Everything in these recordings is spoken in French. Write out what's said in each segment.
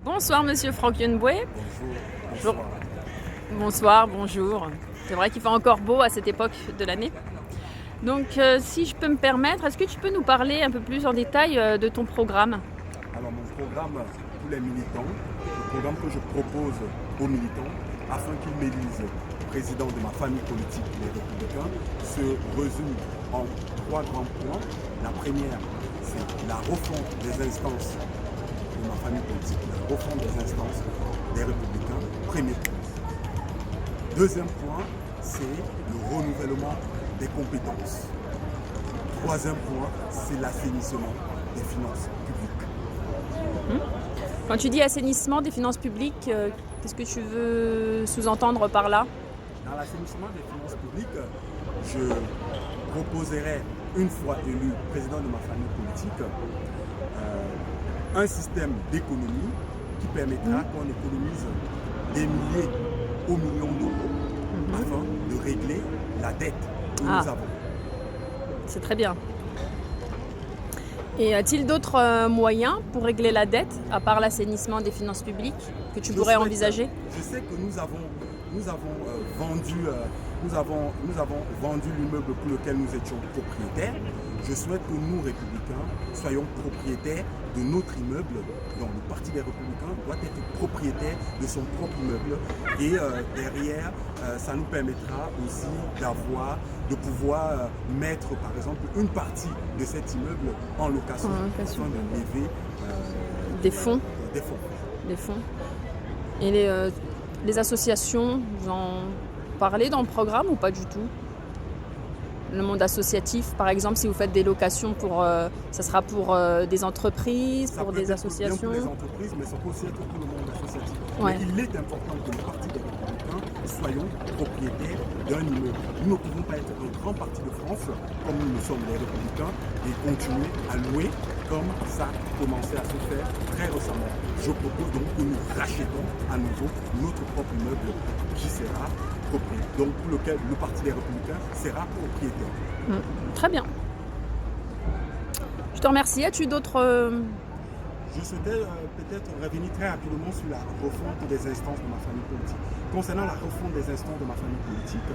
Bonsoir Monsieur Franck Yunboué. Bonjour. Bonsoir, bonjour. C'est vrai qu'il fait encore beau à cette époque de l'année. Donc si je peux me permettre, est-ce que tu peux nous parler un peu plus en détail de ton programme? Alors mon programme pour les militants, le programme que je propose aux militants afin qu'ils m'élisent président de ma famille politique, les Républicains, se résume en 3 grands points. La première, c'est la refonte des instances de ma famille politique, la refonte des instances des Républicains, premier point. Deuxième point, c'est le renouvellement des compétences. Troisième point, c'est l'assainissement des finances publiques. Quand tu dis assainissement des finances publiques, qu'est-ce que tu veux sous-entendre par là? Dans l'assainissement des finances publiques, je proposerai, une fois élu président de ma famille politique, un système d'économie qui permettra qu'on économise des milliers aux millions d'euros afin de régler la dette que nous avons. C'est très bien. Et y a-t-il d'autres moyens pour régler la dette, à part l'assainissement des finances publiques, que tu pourrais envisager? Je sais que nous avons vendu l'immeuble pour lequel nous étions propriétaires. Je souhaite que nous, Républicains, soyons propriétaires de notre immeuble. Donc le Parti des Républicains doit être propriétaire de son propre immeuble. Et derrière, ça nous permettra aussi de pouvoir mettre, par exemple, une partie de cet immeuble en location, afin de lever des fonds. Des fonds. Et les associations, vous en parlez dans le programme ou pas du tout? Le monde associatif, par exemple, si vous faites des locations, ça sera pour des entreprises, pour des associations? Bien pour les entreprises, mais ça peut aussi être pour le monde associatif. Ouais. Mais il est important que le Parti des Républicains soyons propriétaires d'un immeuble. Nous ne pouvons pas être un grand parti de France, comme nous le sommes les Républicains, et continuer à louer comme ça a commencé à se faire très récemment. Je propose donc que nous rachetons à nouveau notre propre immeuble qui sera propriétaire, donc pour lequel le Parti des Républicains sera propriétaire. Très bien. Je te remercie. As-tu d'autres... Je souhaitais peut-être revenir très rapidement sur la refonte des instances de ma famille politique. Concernant la refonte des instances de ma famille politique,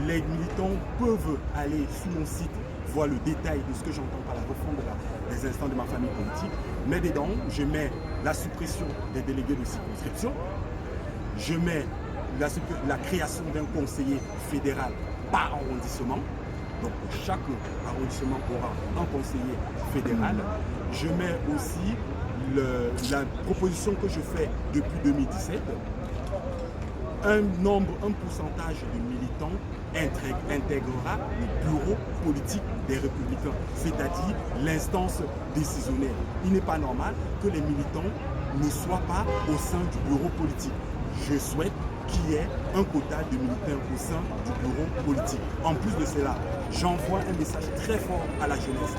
les militants peuvent aller sur mon site voir le détail de ce que j'entends par la refonte des instances de ma famille politique. Mais dedans, je mets la suppression des délégués de circonscription, je mets la création d'un conseiller fédéral par arrondissement. Donc chaque arrondissement aura un conseiller fédéral. Je mets aussi la proposition que je fais depuis 2017. Un pourcentage de militants intégrera le bureau politique des Républicains, c'est-à-dire l'instance décisionnaire. Il n'est pas normal que les militants ne soient pas au sein du bureau politique. Je souhaite qu'il y ait un quota de militants au sein du bureau politique. En plus de cela, j'envoie un message très fort à la jeunesse.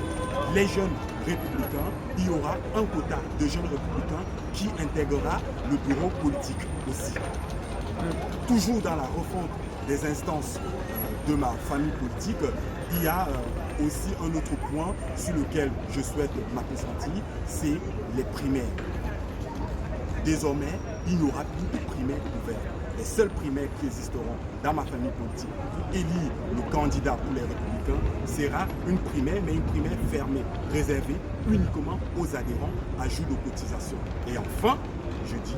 Les jeunes républicains, il y aura un quota de jeunes républicains qui intégrera le bureau politique aussi. Toujours dans la refonte des instances de ma famille politique, il y a aussi un autre point sur lequel je souhaite m'appesantir, c'est les primaires. Désormais, il n'y aura plus de primaires ouvertes. Les seules primaires qui existeront dans ma famille politique pour élire le candidat pour les Républicains sera une primaire, mais une primaire fermée, réservée uniquement aux adhérents à jour de cotisation. Et enfin, je dis,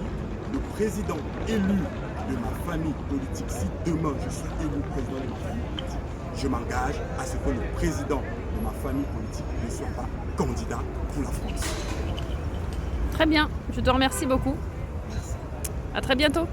le président élu de ma famille politique, si demain je suis élu président de ma famille politique, je m'engage à ce que le président de ma famille politique ne soit pas candidat pour la France. Très bien, je te remercie beaucoup. Merci. À très bientôt.